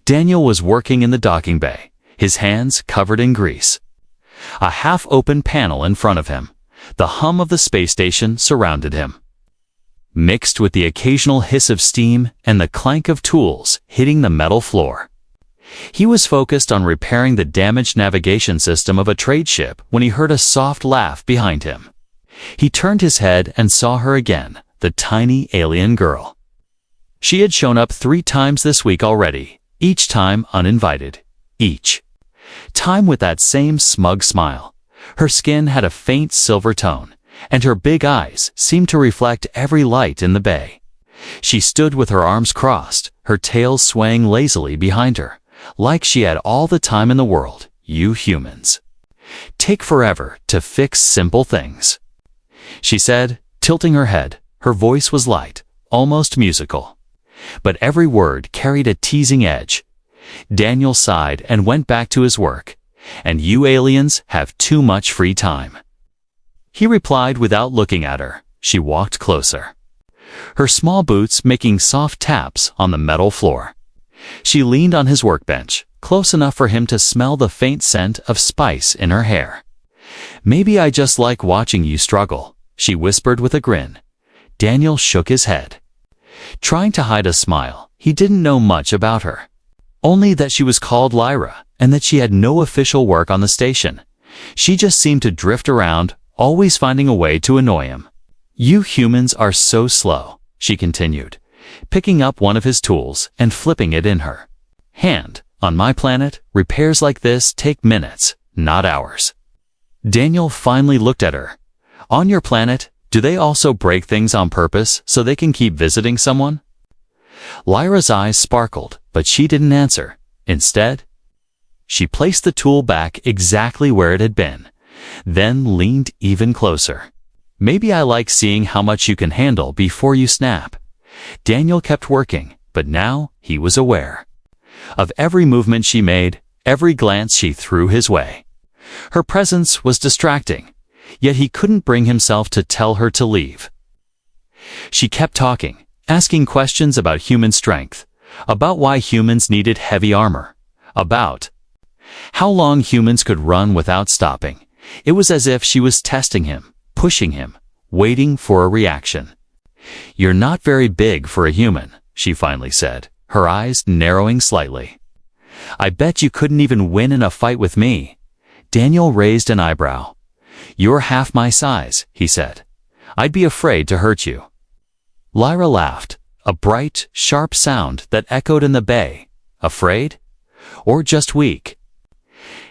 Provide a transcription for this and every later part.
Daniel was working in the docking bay, his hands covered in grease. A half-open panel in front of him, the hum of the space station surrounded him, mixed with the occasional hiss of steam and the clank of tools hitting the metal floor. He was focused on repairing the damaged navigation system of a trade ship when he heard a soft laugh behind him. He turned his head and saw her again, the tiny alien girl. She had shown up 3 times this week already, each time uninvited. Each time with that same smug smile. Her skin had a faint silver tone, and her big eyes seemed to reflect every light in the bay. She stood with her arms crossed, her tail swaying lazily behind her, like she had all the time in the world. You humans take forever to fix simple things, she said, tilting her head. Her voice was light, almost musical, but every word carried a teasing edge. Daniel sighed and went back to his work. And you aliens have too much free time, he replied without looking at her. She walked closer, her small boots making soft taps on the metal floor. She leaned on his workbench, close enough for him to smell the faint scent of spice in her hair. Maybe I just like watching you struggle, she whispered with a grin. Daniel shook his head, trying to hide a smile. He didn't know much about her, only that she was called Lyra, and that she had no official work on the station. She just seemed to drift around, always finding a way to annoy him. You humans are so slow, she continued, picking up one of his tools and flipping it in her hand. On my planet, repairs like this take minutes, not hours. Daniel finally looked at her. On your planet, do they also break things on purpose so they can keep visiting someone? Lyra's eyes sparkled, but she didn't answer. Instead, she placed the tool back exactly where it had been, then leaned even closer. Maybe I like seeing how much you can handle before you snap. Daniel kept working, but now he was aware of every movement she made, every glance she threw his way. Her presence was distracting, yet he couldn't bring himself to tell her to leave. She kept talking, asking questions about human strength, about why humans needed heavy armor, about how long humans could run without stopping. It was as if she was testing him, pushing him, waiting for a reaction. You're not very big for a human, she finally said, her eyes narrowing slightly. I bet you couldn't even win in a fight with me. Daniel raised an eyebrow. You're half my size, he said. I'd be afraid to hurt you. Lyra laughed, a bright, sharp sound that echoed in the bay. Afraid? Or just weak?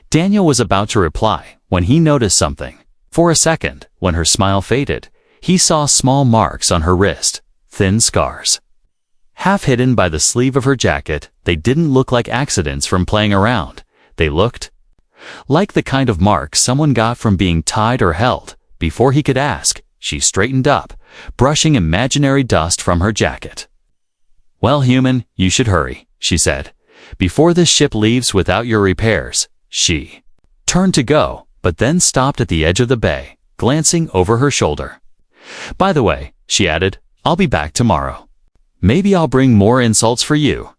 Daniel was about to reply when he noticed something. For a second, when her smile faded, he saw small marks on her wrist, thin scars. Half hidden by the sleeve of her jacket, they didn't look like accidents from playing around. They looked like the kind of mark someone got from being tied or held. Before he could ask, she straightened up, brushing imaginary dust from her jacket. Well, human, you should hurry, she said. Before this ship leaves without your repairs. She turned to go, but then stopped at the edge of the bay, glancing over her shoulder. By the way, she added, I'll be back tomorrow. Maybe I'll bring more insults for you.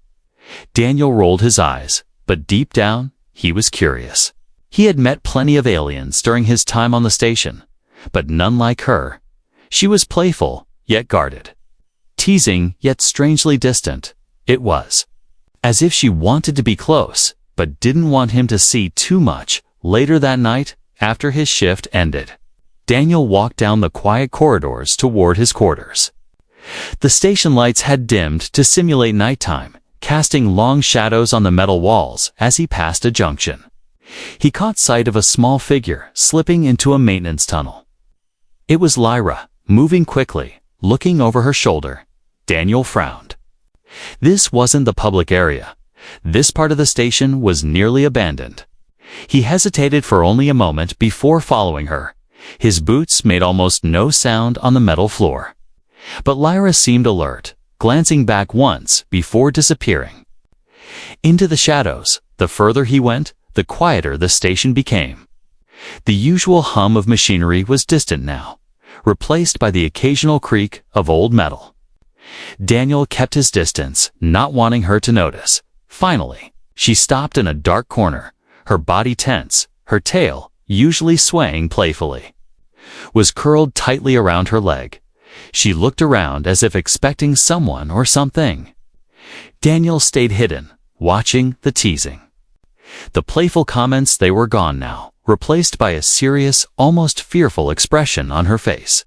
Daniel rolled his eyes, but deep down, he was curious. He had met plenty of aliens during his time on the station, but none like her. She was playful, yet guarded. Teasing, yet strangely distant. It was as if she wanted to be close, but didn't want him to see too much. Later that night, after his shift ended, Daniel walked down the quiet corridors toward his quarters. The station lights had dimmed to simulate nighttime, casting long shadows on the metal walls as he passed a junction. He caught sight of a small figure slipping into a maintenance tunnel. It was Lyra, moving quickly, looking over her shoulder. Daniel frowned. This wasn't the public area. This part of the station was nearly abandoned. He hesitated for only a moment before following her. His boots made almost no sound on the metal floor. But Lyra seemed alert, glancing back once before disappearing into the shadows. The further he went, the quieter the station became. The usual hum of machinery was distant now, replaced by the occasional creak of old metal. Daniel kept his distance, not wanting her to notice. Finally, she stopped in a dark corner, her body tense, her tail, usually swaying playfully, was curled tightly around her leg. She looked around as if expecting someone or something. Daniel stayed hidden, watching the teasing. The playful comments, they were gone now, replaced by a serious, almost fearful expression on her face.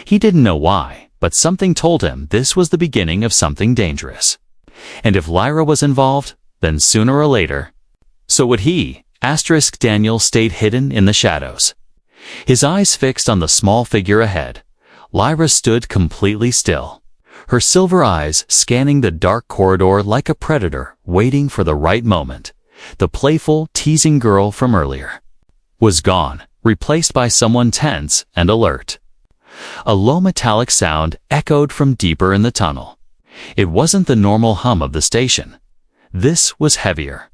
He didn't know why, but something told him this was the beginning of something dangerous. And if Lyra was involved, then sooner or later, so would he. Daniel stayed hidden in the shadows, his eyes fixed on the small figure ahead. Lyra stood completely still, her silver eyes scanning the dark corridor like a predator waiting for the right moment. The playful, teasing girl from earlier was gone, replaced by someone tense and alert. A low metallic sound echoed from deeper in the tunnel. It wasn't the normal hum of the station. This was heavier.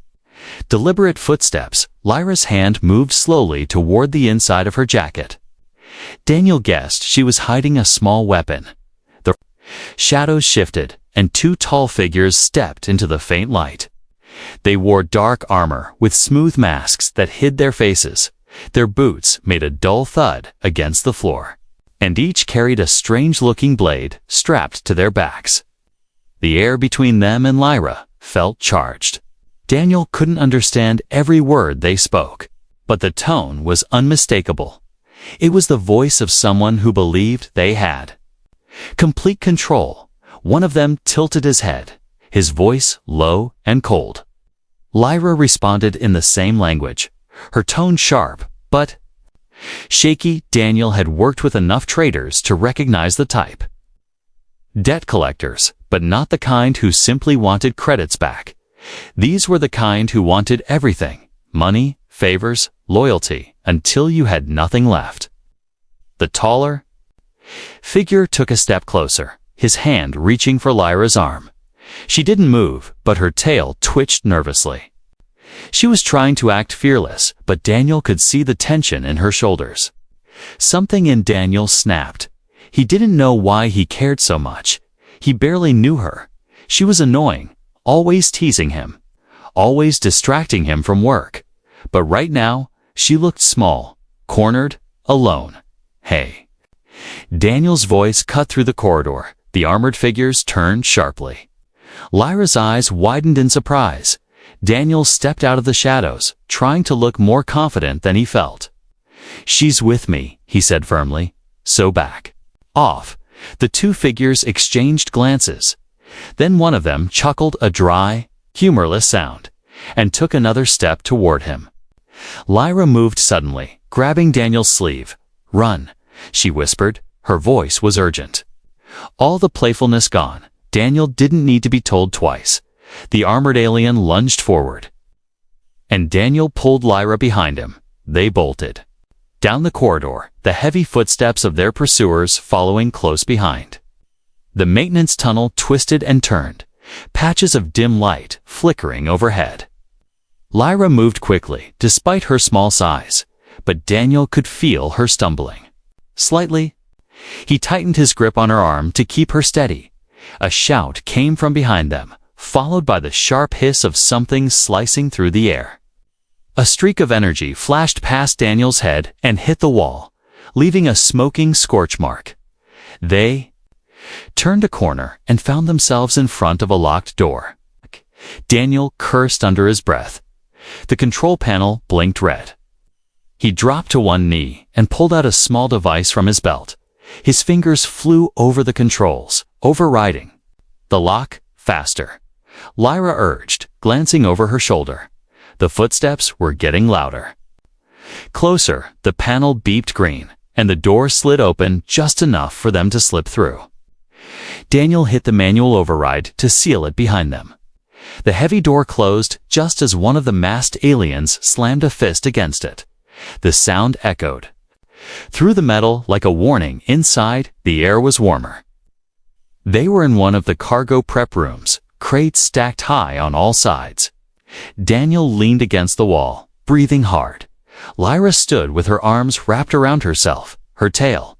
Deliberate footsteps. Lyra's hand moved slowly toward the inside of her jacket. Daniel guessed she was hiding a small weapon. The shadows shifted, and two tall figures stepped into the faint light. They wore dark armor with smooth masks that hid their faces. Their boots made a dull thud against the floor, and each carried a strange-looking blade strapped to their backs. The air between them and Lyra felt charged. Daniel couldn't understand every word they spoke, but the tone was unmistakable. It was the voice of someone who believed they had complete control. One of them tilted his head, his voice low and cold. Lyra responded in the same language, her tone sharp, but shaky. Daniel had worked with enough traders to recognize the type. Debt collectors, but not the kind who simply wanted credits back. These were the kind who wanted everything: money, favors, loyalty, until you had nothing left. The taller figure took a step closer, his hand reaching for Lyra's arm. She didn't move, but her tail twitched nervously. She was trying to act fearless, but Daniel could see the tension in her shoulders. Something in Daniel snapped. He didn't know why he cared so much. He barely knew her. She was annoying, always teasing him, always distracting him from work. But right now, she looked small, cornered, alone. Hey. Daniel's voice cut through the corridor. The armored figures turned sharply. Lyra's eyes widened in surprise. Daniel stepped out of the shadows, trying to look more confident than he felt. "She's with me," he said firmly. "So back off." The two figures exchanged glances. Then one of them chuckled a dry, humorless sound, and took another step toward him. Lyra moved suddenly, grabbing Daniel's sleeve. "Run," she whispered. Her voice was urgent. All the playfulness gone, Daniel didn't need to be told twice. The armored alien lunged forward, and Daniel pulled Lyra behind him. They bolted down the corridor, the heavy footsteps of their pursuers following close behind. The maintenance tunnel twisted and turned, patches of dim light flickering overhead. Lyra moved quickly, despite her small size, but Daniel could feel her stumbling slightly. He tightened his grip on her arm to keep her steady. A shout came from behind them, followed by the sharp hiss of something slicing through the air. A streak of energy flashed past Daniel's head and hit the wall, leaving a smoking scorch mark. They turned a corner and found themselves in front of a locked door. Daniel cursed under his breath. The control panel blinked red. He dropped to one knee and pulled out a small device from his belt. His fingers flew over the controls, overriding the lock. "Faster," Lyra urged, glancing over her shoulder. The footsteps were getting louder. Closer. The panel beeped green, and the door slid open just enough for them to slip through. Daniel hit the manual override to seal it behind them. The heavy door closed just as one of the masked aliens slammed a fist against it. The sound echoed through the metal like a warning. Inside, the air was warmer. They were in one of the cargo prep rooms, crates stacked high on all sides. Daniel leaned against the wall, breathing hard. Lyra stood with her arms wrapped around herself, her tail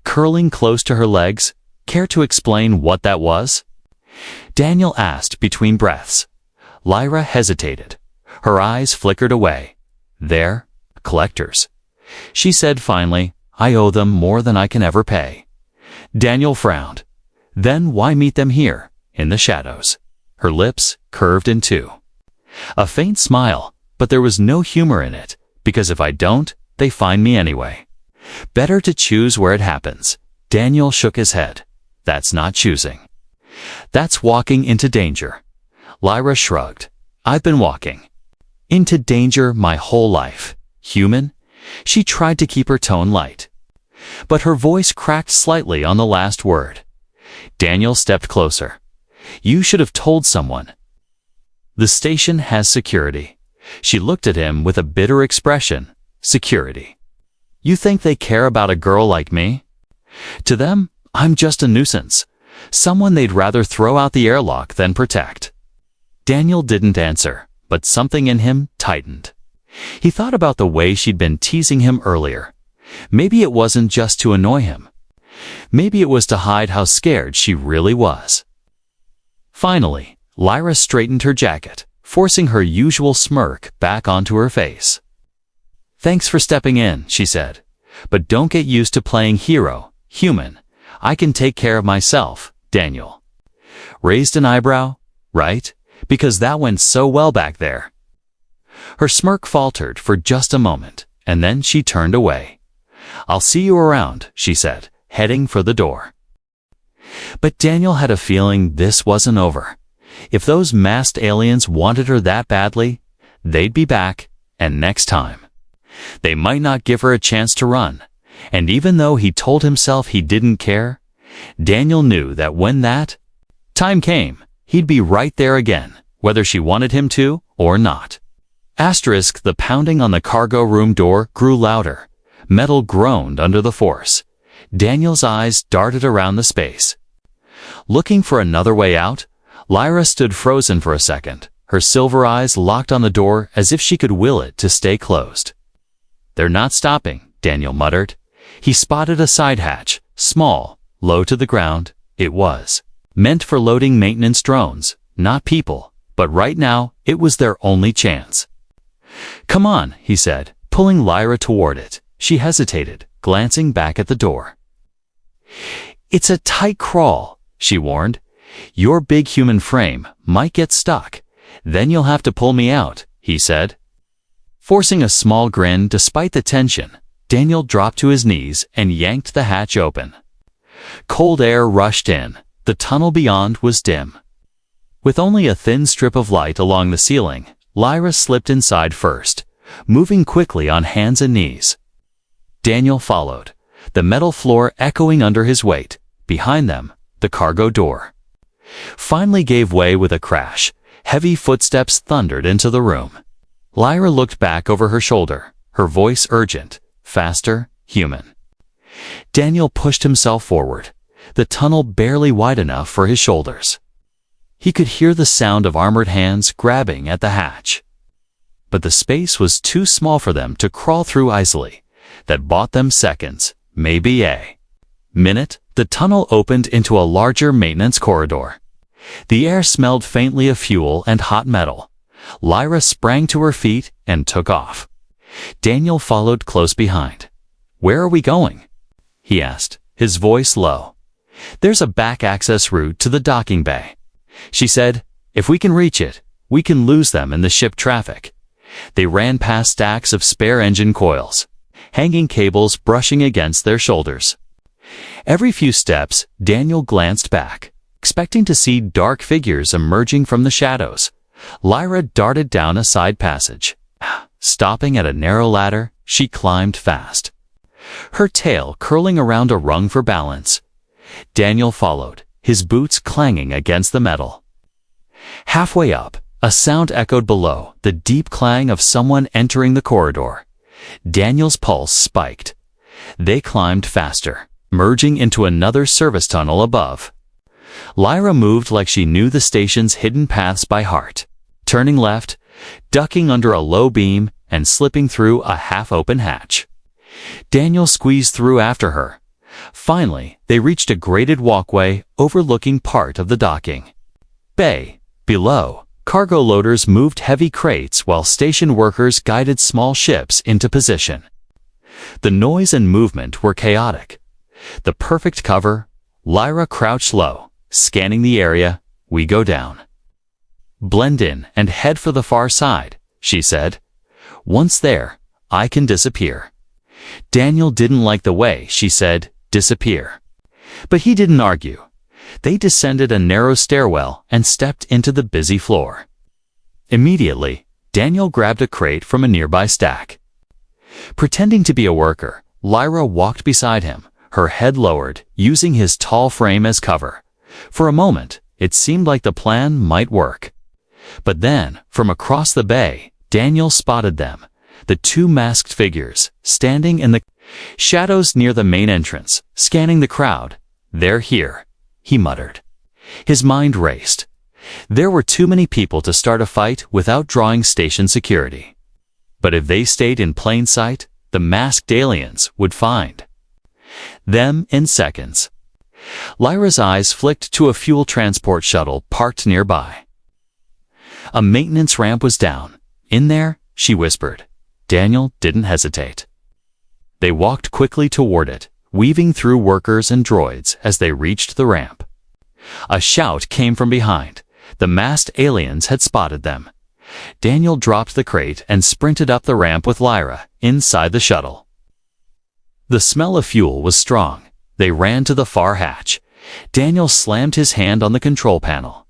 curling close to her legs. "Care to explain what that was?" Daniel asked between breaths. Lyra hesitated. Her eyes flickered away. "They're collectors," she said finally. "I owe them more than I can ever pay." Daniel frowned. "Then why meet them here, in the shadows?" Her lips curved in two. A faint smile, but there was no humor in it, because if I don't, they find me anyway. Better to choose where it happens. Daniel shook his head. "That's not choosing. That's walking into danger." Lyra shrugged. "I've been walking into danger my whole life. Human?" She tried to keep her tone light, but her voice cracked slightly on the last word. Daniel stepped closer. "You should have told someone. The station has security." She looked at him with a bitter expression. "Security? You think they care about a girl like me? To them, I'm just a nuisance. Someone they'd rather throw out the airlock than protect." Daniel didn't answer, but something in him tightened. He thought about the way she'd been teasing him earlier. Maybe it wasn't just to annoy him. Maybe it was to hide how scared she really was. Finally, Lyra straightened her jacket, forcing her usual smirk back onto her face. "Thanks for stepping in," she said. "But don't get used to playing hero, human. I can take care of myself." Daniel raised an eyebrow. "Right? Because that went so well back there." Her smirk faltered for just a moment, and then she turned away. "I'll see you around," she said, heading for the door. But Daniel had a feeling this wasn't over. If those masked aliens wanted her that badly, they'd be back, and next time. They might not give her a chance to run, and even though he told himself he didn't care, Daniel knew that when that time came, he'd be right there again, whether she wanted him to or not. The pounding on the cargo room door grew louder. Metal groaned under the force. Daniel's eyes darted around the space. Looking for another way out, Lyra stood frozen for a second, her silver eyes locked on the door as if she could will it to stay closed. "They're not stopping," Daniel muttered. He spotted a side hatch, small, low to the ground. It was meant for loading maintenance drones, not people, but right now it was their only chance. "Come on," he said, pulling Lyra toward it. She hesitated, glancing back at the door. "It's a tight crawl," she warned. "Your big human frame might get stuck. Then you'll have to pull me out," he said. Forcing a small grin despite the tension, Daniel dropped to his knees and yanked the hatch open. Cold air rushed in. The tunnel beyond was dim. With only a thin strip of light along the ceiling, Lyra slipped inside first, moving quickly on hands and knees. Daniel followed, the metal floor echoing under his weight. Behind them, the cargo door finally gave way with a crash. Heavy footsteps thundered into the room. Lyra looked back over her shoulder, her voice urgent, faster, human. Daniel pushed himself forward, the tunnel barely wide enough for his shoulders. He could hear the sound of armored hands grabbing at the hatch. But the space was too small for them to crawl through easily. That bought them seconds, maybe a minute. The tunnel opened into a larger maintenance corridor. The air smelled faintly of fuel and hot metal. Lyra sprang to her feet and took off. Daniel followed close behind. "Where are we going?" he asked, his voice low. "There's a back access route to the docking bay," she said. "If we can reach it, we can lose them in the ship traffic." They ran past stacks of spare engine coils, hanging cables brushing against their shoulders. Every few steps, Daniel glanced back, expecting to see dark figures emerging from the shadows. Lyra darted down a side passage. Stopping at a narrow ladder, she climbed fast, her tail curling around a rung for balance. Daniel followed, his boots clanging against the metal. Halfway up, a sound echoed below, the deep clang of someone entering the corridor. Daniel's pulse spiked. They climbed faster, merging into another service tunnel above. Lyra moved like she knew the station's hidden paths by heart, turning left, ducking under a low beam, and slipping through a half-open hatch. Daniel squeezed through after her. Finally, they reached a grated walkway overlooking part of the docking bay. Below, Cargo loaders moved heavy crates while station workers guided small ships into position. The noise and movement were chaotic. The perfect cover, Lyra crouched low, scanning the area. We go down. Blend in and head for the far side, she said. Once there, I can disappear. Daniel didn't like the way she said, disappear. But he didn't argue. They descended a narrow stairwell and stepped into the busy floor. Immediately, Daniel grabbed a crate from a nearby stack. Pretending to be a worker, Lyra walked beside him, her head lowered, using his tall frame as cover. For a moment, it seemed like the plan might work. But then, from across the bay, Daniel spotted them, the two masked figures, standing in the shadows near the main entrance, scanning the crowd. They're here, he muttered. His mind raced. There were too many people to start a fight without drawing station security. But if they stayed in plain sight, the masked aliens would find them in seconds. Lyra's eyes flicked to a fuel transport shuttle parked nearby. A maintenance ramp was down. In there, she whispered. Daniel didn't hesitate. They walked quickly toward it, weaving through workers and droids as they reached the ramp. A shout came from behind. The masked aliens had spotted them. Daniel dropped the crate and sprinted up the ramp with Lyra, inside the shuttle. The smell of fuel was strong. They ran to the far hatch. Daniel slammed his hand on the control panel.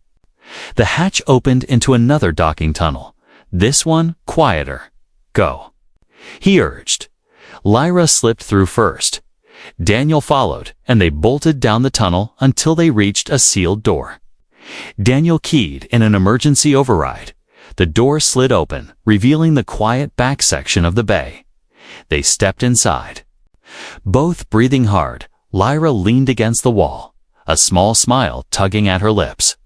The hatch opened into another docking tunnel. This one, quieter. Go, he urged. Lyra slipped through first. Daniel followed, and they bolted down the tunnel until they reached a sealed door. Daniel keyed in an emergency override. The door slid open, revealing the quiet back section of the bay. They stepped inside. Both breathing hard, Lyra leaned against the wall, a small smile tugging at her lips.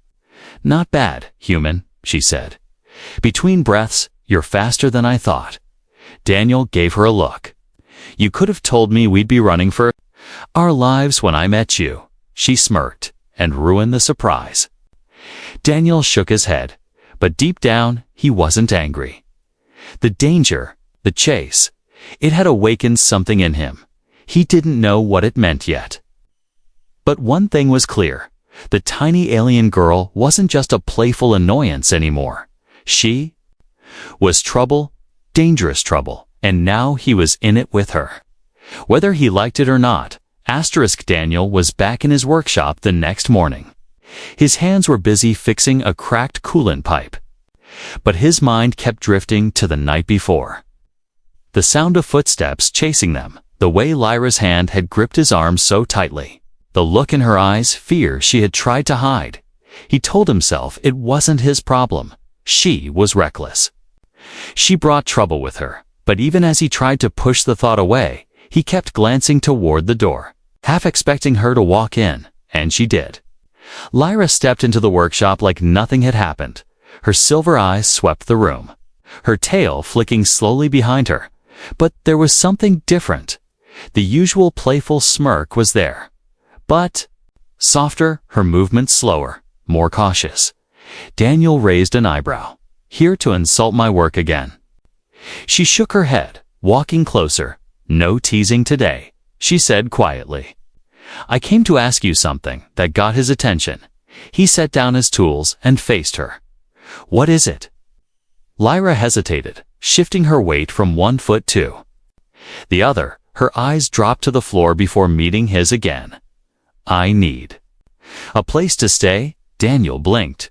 Not bad, human, she said. Between breaths, you're faster than I thought. Daniel gave her a look. You could have told me we'd be running for our lives when I met you, she smirked, and ruined the surprise. Daniel shook his head, but deep down, he wasn't angry. The danger, the chase, it had awakened something in him. He didn't know what it meant yet. But one thing was clear. The tiny alien girl wasn't just a playful annoyance anymore. She was trouble, dangerous trouble, and now he was in it with her. Whether he liked it or not, Daniel was back in his workshop the next morning. His hands were busy fixing a cracked coolant pipe. But his mind kept drifting to the night before. The sound of footsteps chasing them, the way Lyra's hand had gripped his arm so tightly, the look in her eyes, fear she had tried to hide. He told himself it wasn't his problem. She was reckless. She brought trouble with her, but even as he tried to push the thought away, he kept glancing toward the door, half expecting her to walk in, and she did. Lyra stepped into the workshop like nothing had happened. Her silver eyes swept the room, her tail flicking slowly behind her. But there was something different. The usual playful smirk was there, but softer, her movements slower, more cautious. Daniel raised an eyebrow. Here to insult my work again. She shook her head, walking closer. No teasing today, she said quietly. I came to ask you something that got his attention. He set down his tools and faced her. What is it? Lyra hesitated, shifting her weight from one foot to the other. Her eyes dropped to the floor before meeting his again. I need a place to stay. Daniel blinked.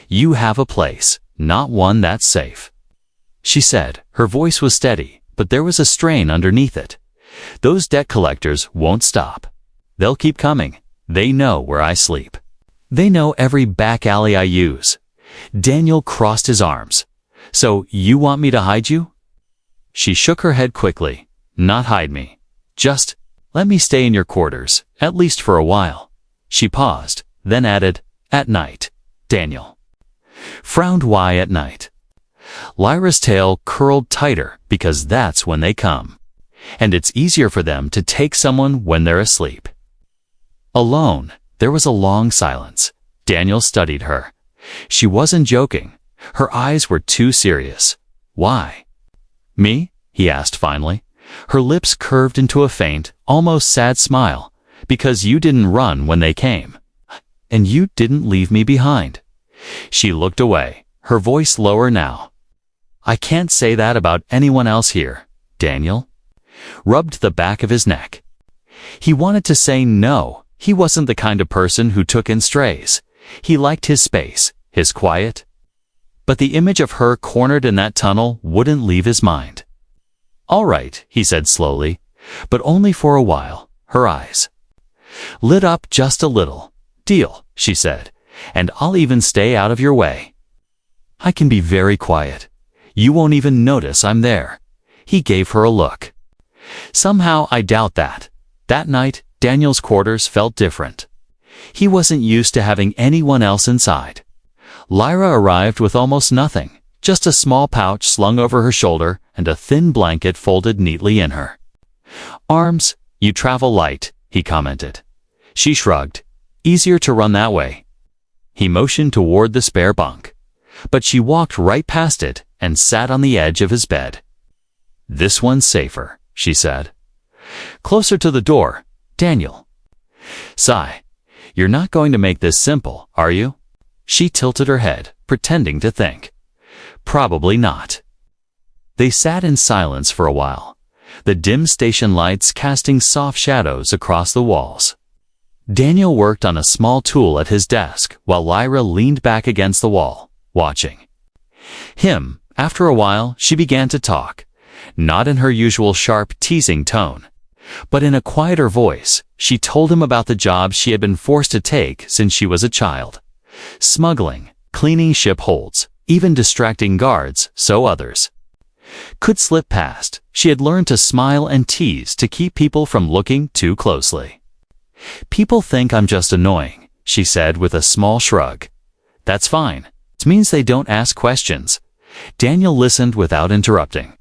You have a place, not one that's safe, she said. Her voice was steady, but there was a strain underneath it. Those debt collectors won't stop. They'll keep coming. They know where I sleep. They know every back alley I use. Daniel crossed his arms. So you want me to hide you? She shook her head quickly. Not hide me. Just let me stay in your quarters, at least for a while. She paused, then added, at night. Daniel frowned. Why at night? Lyra's tail curled tighter because that's when they come. And it's easier for them to take someone when they're asleep. Alone, there was a long silence. Daniel studied her. She wasn't joking. Her eyes were too serious. "Why?" "Me?" he asked finally. Her lips curved into a faint, almost sad smile. "Because you didn't run when they came. And you didn't leave me behind." She looked away, her voice lower now. "I can't say that about anyone else here." Daniel rubbed the back of his neck. He wanted to say no. He wasn't the kind of person who took in strays. He liked his space, his quiet. But the image of her cornered in that tunnel wouldn't leave his mind. "All right," he said slowly, but only for a while. Her eyes lit up just a little. "Deal," she said, "and I'll even stay out of your way. I can be very quiet. You won't even notice I'm there." He gave her a look. Somehow I doubt that. That night, Daniel's quarters felt different. He wasn't used to having anyone else inside. Lyra arrived with almost nothing, just a small pouch slung over her shoulder and a thin blanket folded neatly in her arms. "You travel light," he commented. She shrugged. "Easier to run that way." He motioned toward the spare bunk, but she walked right past it and sat on the edge of his bed. "This one's safer," she said. Closer to the door, "Daniel." "Sigh. You're not going to make this simple, are you?" She tilted her head, pretending to think. "Probably not." They sat in silence for a while, the dim station lights casting soft shadows across the walls. Daniel worked on a small tool at his desk while Lyra leaned back against the wall, watching him. After a while, she began to talk, not in her usual sharp, teasing tone, but in a quieter voice. She told him about the jobs she had been forced to take since she was a child. Smuggling, cleaning ship holds, even distracting guards so others could slip past. She had learned to smile and tease to keep people from looking too closely. "People think I'm just annoying," she said with a small shrug. "That's fine. It means they don't ask questions." Daniel listened without interrupting.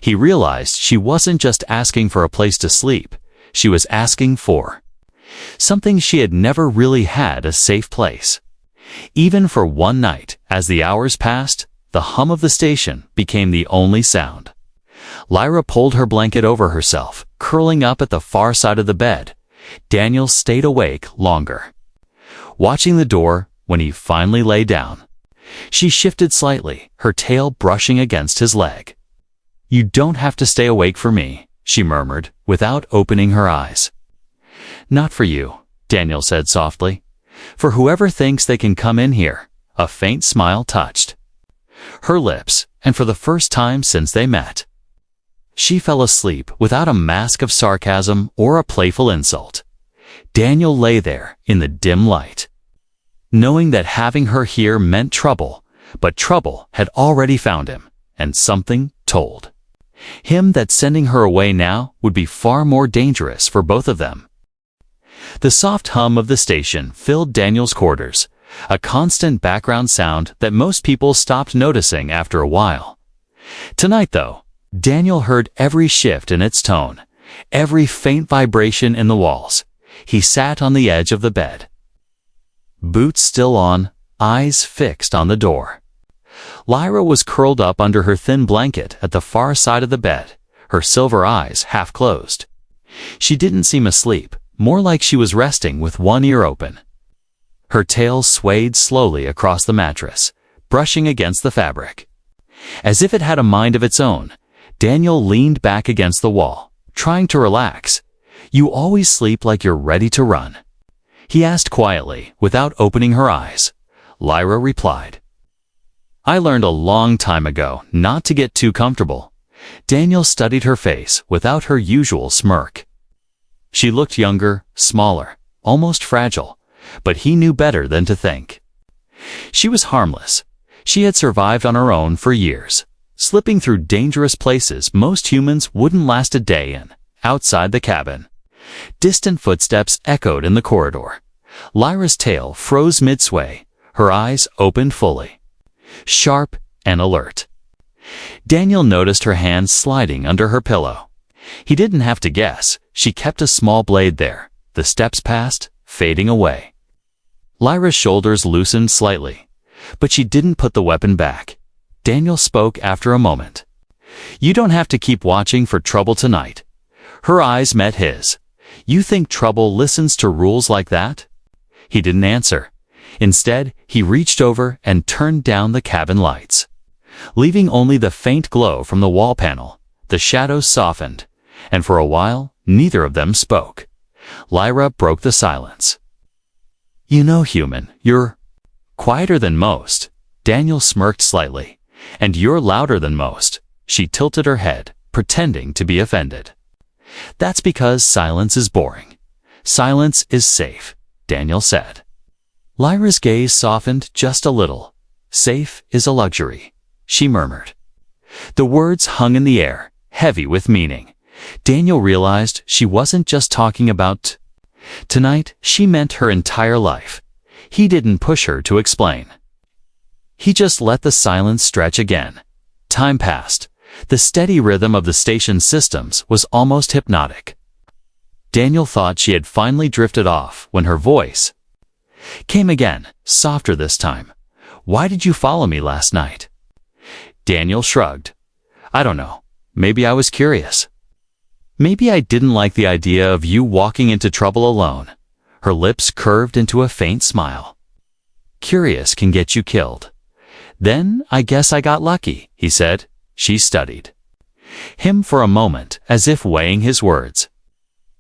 He realized she wasn't just asking for a place to sleep. She was asking for something she had never really had, a safe place. Even for one night, as the hours passed, the hum of the station became the only sound. Lyra pulled her blanket over herself, curling up at the far side of the bed. Daniel stayed awake longer, watching the door when he finally lay down. She shifted slightly, her tail brushing against his leg. "You don't have to stay awake for me," she murmured, without opening her eyes. "Not for you," Daniel said softly. "For whoever thinks they can come in here." A faint smile touched her lips, and for the first time since they met, she fell asleep without a mask of sarcasm or a playful insult. Daniel lay there in the dim light, knowing that having her here meant trouble, but trouble had already found him, and something told him that sending her away now would be far more dangerous for both of them. The soft hum of the station filled Daniel's quarters, a constant background sound that most people stopped noticing after a while. Tonight, though, Daniel heard every shift in its tone, every faint vibration in the walls. He sat on the edge of the bed, boots still on, eyes fixed on the door. Lyra was curled up under her thin blanket at the far side of the bed, her silver eyes half closed. She didn't seem asleep, more like she was resting with one ear open. Her tail swayed slowly across the mattress, brushing against the fabric. As if it had a mind of its own, Daniel leaned back against the wall, trying to relax. "You always sleep like you're ready to run?" he asked quietly, without opening her eyes. Lyra replied, "I learned a long time ago not to get too comfortable." Daniel studied her face without her usual smirk. She looked younger, smaller, almost fragile, but he knew better than to think. She was harmless. She had survived on her own for years, slipping through dangerous places most humans wouldn't last a day in. Outside the cabin, distant footsteps echoed in the corridor. Lyra's tail froze mid-sway, her eyes opened fully, sharp and alert. Daniel noticed her hand sliding under her pillow. He didn't have to guess. She kept a small blade there. The steps passed, fading away. Lyra's shoulders loosened slightly. But she didn't put the weapon back. Daniel spoke after a moment. "You don't have to keep watching for trouble tonight." Her eyes met his. "You think trouble listens to rules like that?" He didn't answer. Instead, he reached over and turned down the cabin lights. Leaving only the faint glow from the wall panel, the shadows softened, and for a while, neither of them spoke. Lyra broke the silence. "You know, human, you're quieter than most." Daniel smirked slightly. "And you're louder than most." She tilted her head, pretending to be offended. "That's because silence is boring. Silence is safe," Daniel said. Lyra's gaze softened just a little. "Safe is a luxury," she murmured. The words hung in the air, heavy with meaning. Daniel realized she wasn't just talking about tonight, she meant her entire life. He didn't push her to explain. He just let the silence stretch again. Time passed. The steady rhythm of the station's systems was almost hypnotic. Daniel thought she had finally drifted off when her voice came again, softer this time. "Why did you follow me last night?" Daniel shrugged. "I don't know. Maybe I was curious. Maybe I didn't like the idea of you walking into trouble alone." Her lips curved into a faint smile. "Curious can get you killed." "Then I guess I got lucky," he said. She studied him for a moment, as if weighing his words.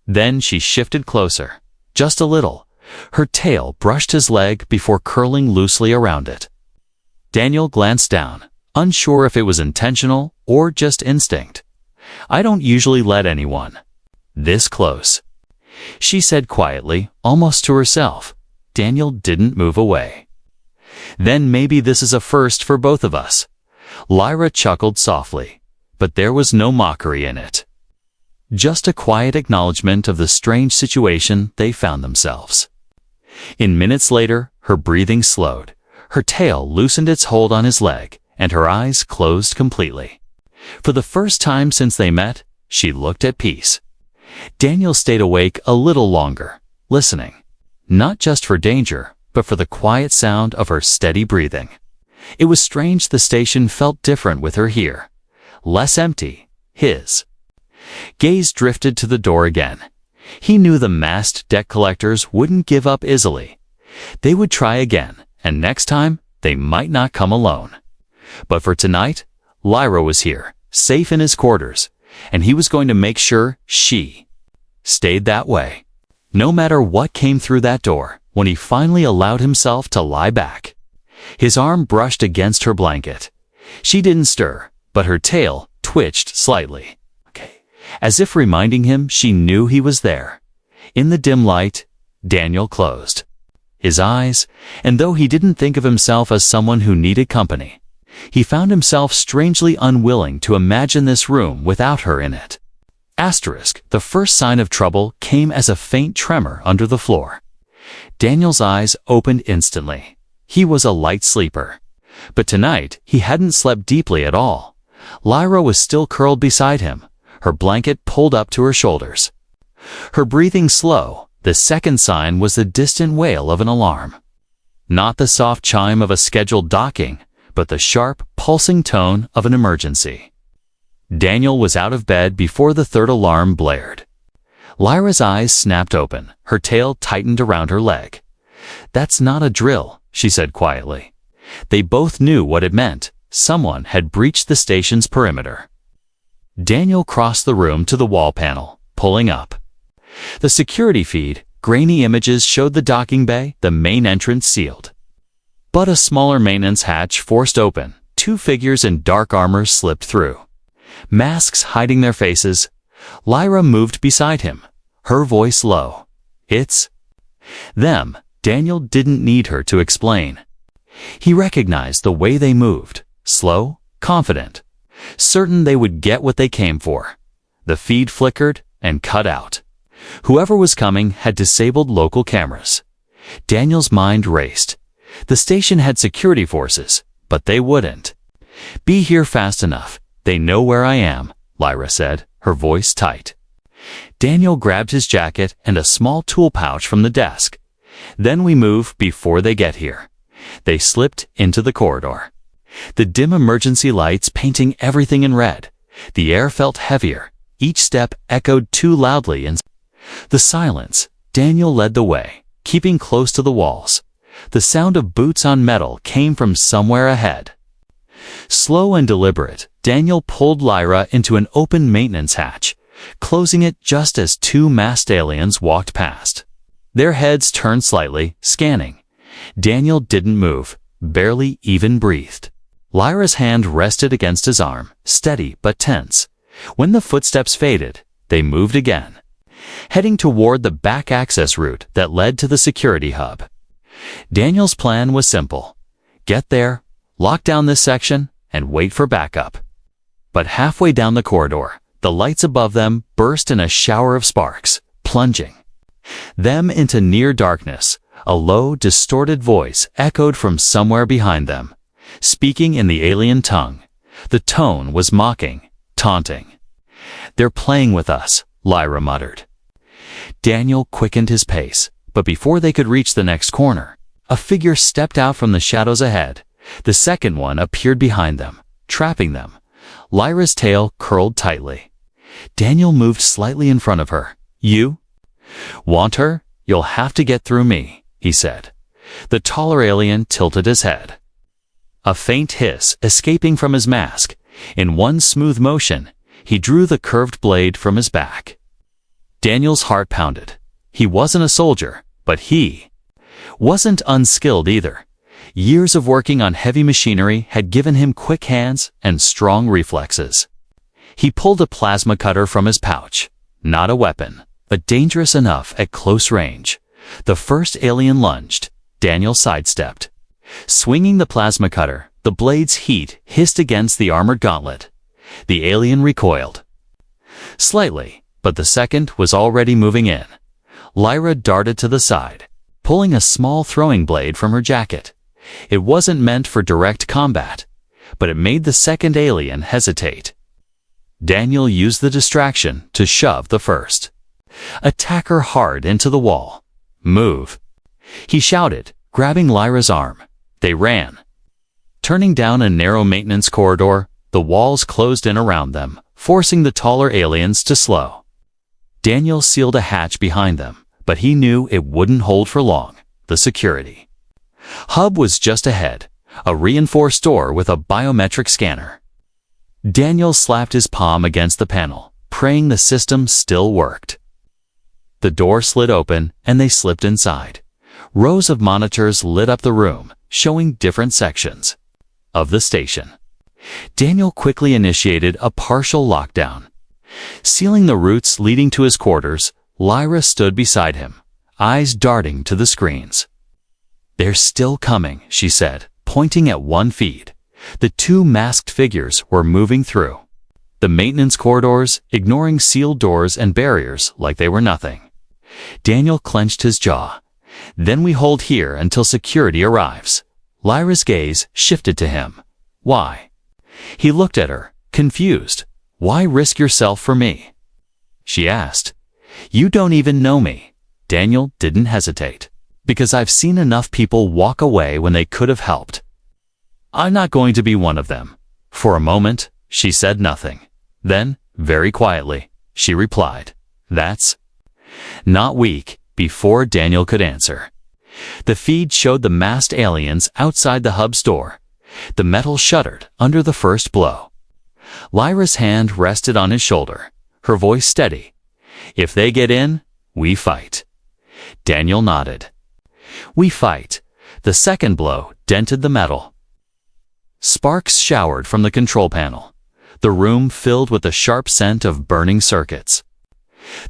Then she shifted closer, just a little. Her tail brushed his leg before curling loosely around it. Daniel glanced down, unsure if it was intentional or just instinct. "I don't usually let anyone this close," she said quietly, almost to herself. Daniel didn't move away. "Then maybe this is a first for both of us." Lyra chuckled softly, but there was no mockery in it. Just a quiet acknowledgement of the strange situation they found themselves. In minutes later, her breathing slowed. Her tail loosened its hold on his leg, and her eyes closed completely. For the first time since they met, she looked at peace. Daniel stayed awake a little longer, listening. Not just for danger, but for the quiet sound of her steady breathing. It was strange the station felt different with her here. Less empty. His gaze drifted to the door again. He knew the masked debt collectors wouldn't give up easily. They would try again, and next time, they might not come alone. But for tonight, Lyra was here, safe in his quarters, and he was going to make sure she stayed that way. No matter what came through that door, when he finally allowed himself to lie back. His arm brushed against her blanket. She didn't stir, but her tail twitched slightly. As if reminding him she knew he was there. In the dim light, Daniel closed his eyes, and though he didn't think of himself as someone who needed company, he found himself strangely unwilling to imagine this room without her in it. The first sign of trouble came as a faint tremor under the floor. Daniel's eyes opened instantly. He was a light sleeper. But tonight, he hadn't slept deeply at all. Lyra was still curled beside him, her blanket pulled up to her shoulders. Her breathing slow. The second sign was the distant wail of an alarm. Not the soft chime of a scheduled docking, but the sharp, pulsing tone of an emergency. Daniel was out of bed before the third alarm blared. Lyra's eyes snapped open, her tail tightened around her leg. "That's not a drill," she said quietly. They both knew what it meant. Someone had breached the station's perimeter. Daniel crossed the room to the wall panel, pulling up. The security feed, grainy images showed the docking bay, the main entrance sealed. But a smaller maintenance hatch forced open. Two figures in dark armor slipped through. Masks hiding their faces. Lyra moved beside him, her voice low. "It's them." Daniel didn't need her to explain. He recognized the way they moved, slow, confident, certain they would get what they came for. The feed flickered and cut out. Whoever was coming had disabled local cameras. Daniel's mind raced. The station had security forces, but they wouldn't be here fast enough. "They know where I am," Lyra said, her voice tight. Daniel grabbed his jacket and a small tool pouch from the desk. "Then we move before they get here. They slipped into the corridor. The dim emergency lights painting everything in red. The air felt heavier. Each step echoed too loudly in the silence. Daniel led the way, keeping close to the walls. The sound of boots on metal came from somewhere ahead. Slow and deliberate, Daniel pulled Lyra into an open maintenance hatch, closing it just as two masked aliens walked past. Their heads turned slightly, scanning. Daniel didn't move, barely even breathed. Lyra's hand rested against his arm, steady but tense. When the footsteps faded, they moved again, heading toward the back access route that led to the security hub. Daniel's plan was simple. Get there, lock down this section, and wait for backup. But halfway down the corridor, the lights above them burst in a shower of sparks, plunging them into near darkness. A low, distorted voice echoed from somewhere behind them, speaking in the alien tongue. The tone was mocking, taunting. "They're playing with us," Lyra muttered. Daniel quickened his pace, but before they could reach the next corner, a figure stepped out from the shadows ahead. The second one appeared behind them, trapping them. Lyra's tail curled tightly. Daniel moved slightly in front of her. "You want her? You'll have to get through me," he said. The taller alien tilted his head, a faint hiss escaping from his mask. In one smooth motion, he drew the curved blade from his back. Daniel's heart pounded. He wasn't a soldier, but he wasn't unskilled either. Years of working on heavy machinery had given him quick hands and strong reflexes. He pulled a plasma cutter from his pouch. Not a weapon, but dangerous enough at close range. The first alien lunged. Daniel sidestepped. Swinging the plasma cutter, the blade's heat hissed against the armored gauntlet. The alien recoiled slightly, but the second was already moving in. Lyra darted to the side, pulling a small throwing blade from her jacket. It wasn't meant for direct combat, but it made the second alien hesitate. Daniel used the distraction to shove the first attacker hard into the wall. "Move," he shouted, grabbing Lyra's arm. They ran. Turning down a narrow maintenance corridor, the walls closed in around them, forcing the taller aliens to slow. Daniel sealed a hatch behind them, but he knew it wouldn't hold for long. The security hub was just ahead, a reinforced door with a biometric scanner. Daniel slapped his palm against the panel, praying the system still worked. The door slid open, and they slipped inside. Rows of monitors lit up the room, showing different sections of the station. Daniel quickly initiated a partial lockdown. Sealing the routes leading to his quarters, Lyra stood beside him, eyes darting to the screens. "They're still coming," she said, pointing at one feed. The two masked figures were moving through the maintenance corridors, ignoring sealed doors and barriers like they were nothing. Daniel clenched his jaw. "Then we hold here until security arrives." Lyra's gaze shifted to him. "Why?" He looked at her, confused. "Why risk yourself for me?" she asked. "You don't even know me." Daniel didn't hesitate. "Because I've seen enough people walk away when they could have helped. I'm not going to be one of them." For a moment, she said nothing. Then, very quietly, she replied, "That's not weak." Before Daniel could answer, the feed showed the masked aliens outside the hub's door. The metal shuddered under the first blow. Lyra's hand rested on his shoulder, her voice steady. "If they get in, we fight." Daniel nodded. "We fight." The second blow dented the metal. Sparks showered from the control panel, the room filled with the sharp scent of burning circuits.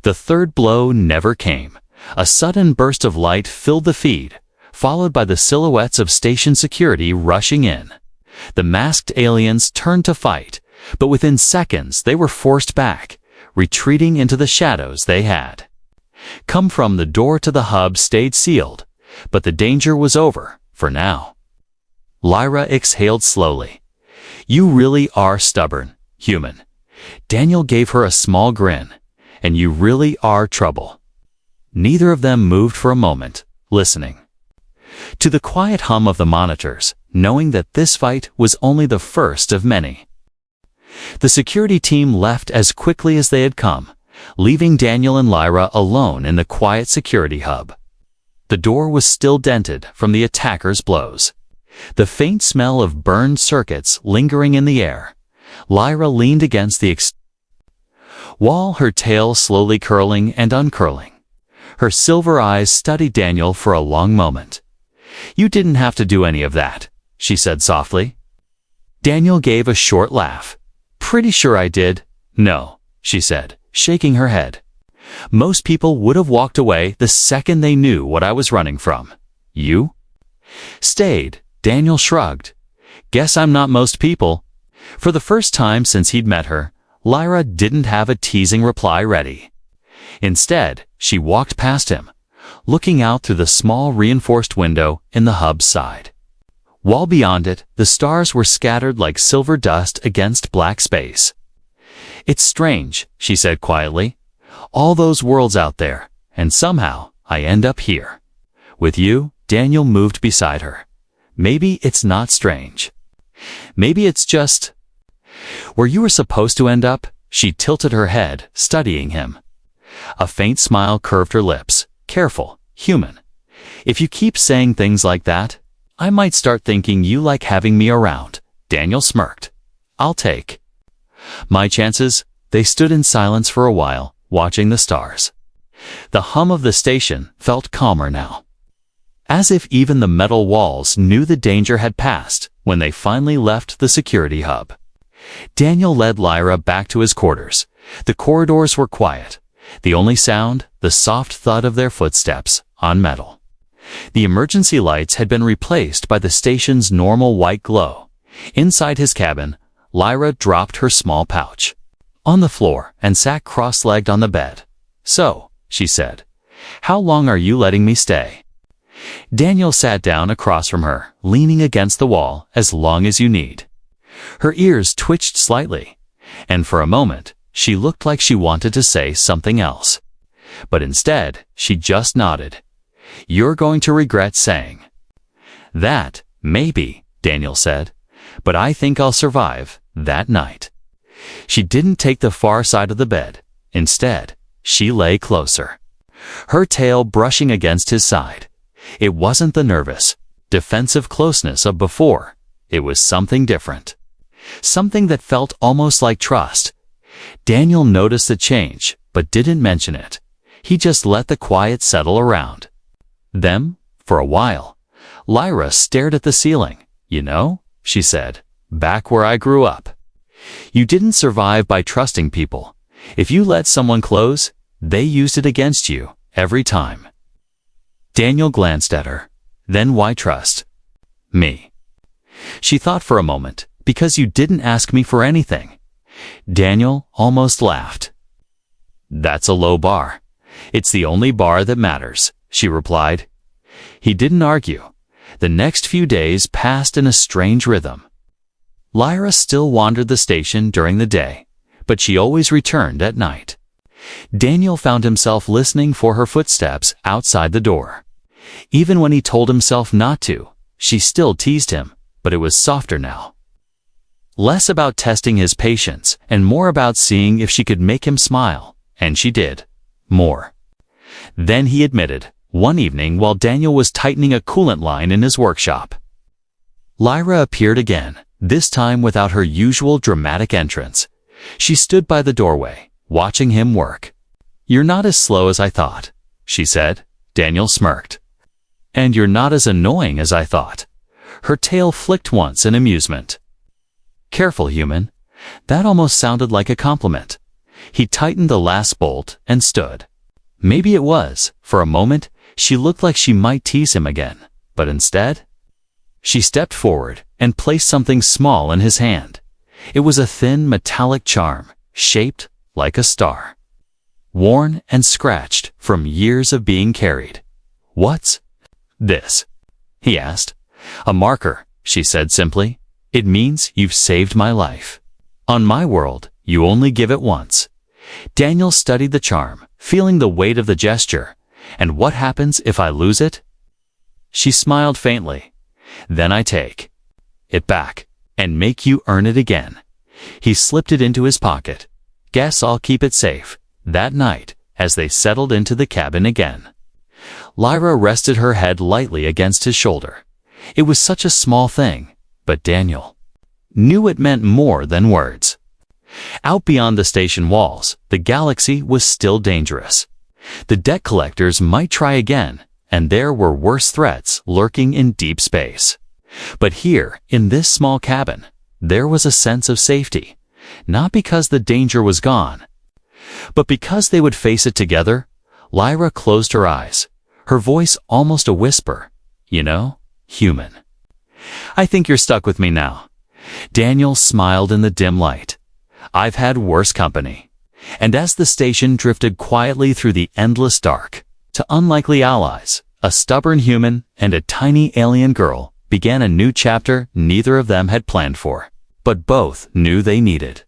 The third blow never came. A sudden burst of light filled the feed, followed by the silhouettes of station security rushing in. The masked aliens turned to fight, but within seconds they were forced back, retreating into the shadows they had come from. The door to the hub stayed sealed, but the danger was over, for now. Lyra exhaled slowly. "You really are stubborn, human." Daniel gave her a small grin. "And you really are trouble." Neither of them moved for a moment, listening. to the quiet hum of the monitors, knowing that this fight was only the first of many. The security team left as quickly as they had come, leaving Daniel and Lyra alone in the quiet security hub. The door was still dented from the attackers' blows. The faint smell of burned circuits lingering in the air. Lyra leaned against the wall, her tail slowly curling and uncurling. Her silver eyes studied Daniel for a long moment. "You didn't have to do any of that," she said softly. Daniel gave a short laugh. "Pretty sure I did." "No," she said, shaking her head. "Most people would have walked away the second they knew what I was running from. You stayed." Daniel shrugged. "Guess I'm not most people." For the first time since he'd met her, Lyra didn't have a teasing reply ready. Instead, she walked past him, looking out through the small reinforced window in the hub's side. While beyond it, the stars were scattered like silver dust against black space. "It's strange," she said quietly. "All those worlds out there, and somehow I end up here. With you." Daniel moved beside her. "Maybe it's not strange. Maybe it's just where you were supposed to end up." She tilted her head, studying him. A faint smile curved her lips. "Careful, human. If you keep saying things like that, I might start thinking you like having me around." Daniel smirked. "I'll take my chances." They stood in silence for a while, watching the stars. The hum of the station felt calmer now, as if even the metal walls knew the danger had passed when they finally left the security hub. Daniel led Lyra back to his quarters. The corridors were quiet. The only sound, the soft thud of their footsteps on metal. The emergency lights had been replaced by the station's normal white glow. Inside his cabin, Lyra dropped her small pouch on the floor and sat cross-legged on the bed. "So," she said, "how long are you letting me stay?" Daniel sat down across from her, leaning against the wall. "As long as you need." Her ears twitched slightly, and for a moment, she looked like she wanted to say something else. But instead, she just nodded. "You're going to regret saying that." "Maybe," Daniel said, "but I think I'll survive that night." She didn't take the far side of the bed. Instead, she lay closer, her tail brushing against his side. It wasn't the nervous, defensive closeness of before. It was something different. Something that felt almost like trust. Daniel noticed the change, but didn't mention it. He just let the quiet settle around them. For a while, Lyra stared at the ceiling. "You know," she said, "back where I grew up, you didn't survive by trusting people. If you let someone close, they used it against you every time." Daniel glanced at her. "Then why trust me?" She thought for a moment. "Because you didn't ask me for anything." Daniel almost laughed. "That's a low bar." "It's the only bar that matters," she replied. He didn't argue. The next few days passed in a strange rhythm. Lyra still wandered the station during the day, but she always returned at night. Daniel found himself listening for her footsteps outside the door. Even when he told himself not to, she still teased him, but it was softer now. Less about testing his patience and more about seeing if she could make him smile, and she did. More. Then he admitted, one evening while Daniel was tightening a coolant line in his workshop. Lyra appeared again, this time without her usual dramatic entrance. She stood by the doorway, watching him work. "You're not as slow as I thought," she said. Daniel smirked. "And you're not as annoying as I thought." Her tail flicked once in amusement. "Careful, human." That almost sounded like a compliment. He tightened the last bolt and stood. Maybe it was. For a moment, she looked like she might tease him again, but instead, she stepped forward and placed something small in his hand. It was a thin metallic charm, shaped like a star, worn and scratched from years of being carried. "What's this?" he asked. "A marker," she said simply. "It means you've saved my life. On my world, you only give it once." Daniel studied the charm, feeling the weight of the gesture. "And what happens if I lose it?" She smiled faintly. Then I take it back and make you earn it again. He slipped it into his pocket. Guess I'll keep it safe. That night, as they settled into the cabin again, Lyra rested her head lightly against his shoulder. It was such a small thing, but Daniel knew it meant more than words. Out beyond the station walls, the galaxy was still dangerous. The debt collectors might try again, and there were worse threats lurking in deep space. But here, in this small cabin, there was a sense of safety, not because the danger was gone, but because they would face it together. Lyra closed her eyes, her voice almost a whisper. You know, human. I think you're stuck with me now. Daniel smiled in the dim light. I've had worse company. And as the station drifted quietly through the endless dark, to unlikely allies, a stubborn human and a tiny alien girl began a new chapter neither of them had planned for, but both knew they needed.